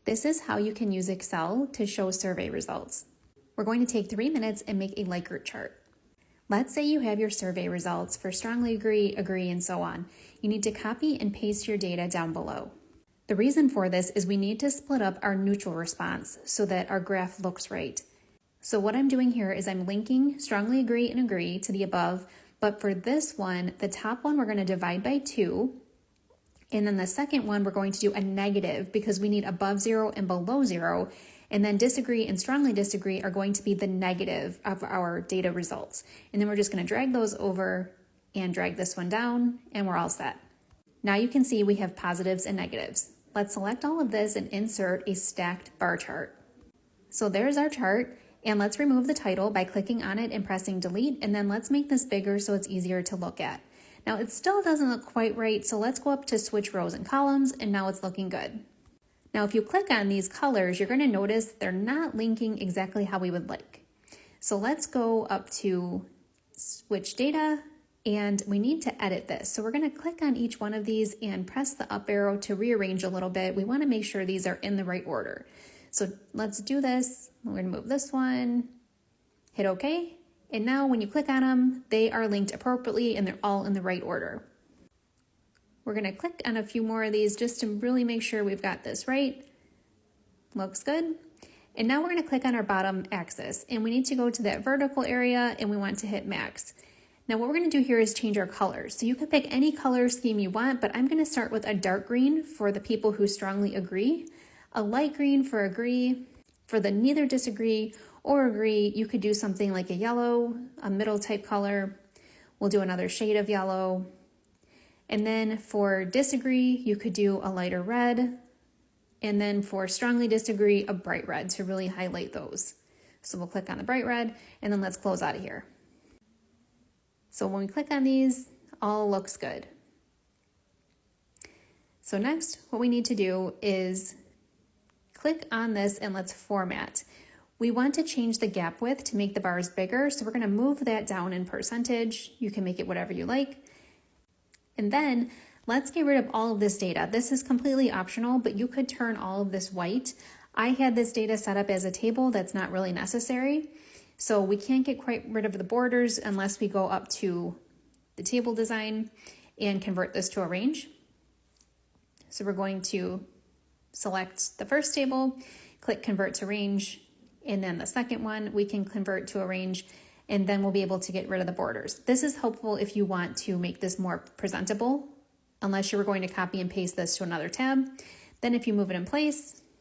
This is how you can use Excel to show survey results. We're going to take 3 minutes and make a Likert chart. Let's say you have your survey results for strongly agree, agree, and so on. You need to copy and paste your data down below. The reason for this is we need to split up our neutral response so that our graph looks right. So what I'm doing here is I'm linking strongly agree and agree to the above, but for this one, the top one we're going to divide by 2, and then the second one we're going to do a negative because we need above 0 and below 0, and then disagree and strongly disagree are going to be the negative of our data results. And then we're just going to drag those over and drag this one down, and we're all set. Now you can see we have positives and negatives. Let's select all of this and insert a stacked bar chart. So there's our chart, and let's remove the title by clicking on it and pressing delete, and then let's make this bigger so it's easier to look at. Now it still doesn't look quite right, so let's go up to switch rows and columns, and now it's looking good. Now if you click on these colors, you're going to notice they're not linking exactly how we would like. So let's go up to switch data, and we need to edit this. So we're going to click on each one of these and press the up arrow to rearrange a little bit. We want to make sure these are in the right order. So let's do this. We're going to move this one, hit OK. And now when you click on them, they are linked appropriately and they're all in the right order. We're going to click on a few more of these just to really make sure we've got this right. Looks good. And now we're going to click on our bottom axis, and we need to go to that vertical area and we want to hit max. Now what we're going to do here is change our colors. So you can pick any color scheme you want, but I'm going to start with a dark green for the people who strongly agree, a light green for agree. For the neither disagree or agree, you could do something like a yellow, a middle type color. We'll do another shade of yellow. And then for disagree, you could do a lighter red. And then for strongly disagree, a bright red to really highlight those. So we'll click on the bright red, and then let's close out of here. So when we click on these, all looks good. So next, what we need to do is click on this and let's format. We want to change the gap width to make the bars bigger, so we're going to move that down in percentage. You can make it whatever you like. And then let's get rid of all of this data. This is completely optional, but you could turn all of this white. I had this data set up as a table. That's not really necessary. So we can't get quite rid of the borders unless we go up to the table design and convert this to a range. So we're going to select the first table, click convert to range, and then the second one we can convert to a range, and then we'll be able to get rid of the borders. This is helpful if you want to make this more presentable, unless you were going to copy and paste this to another tab. Then if you move it in place,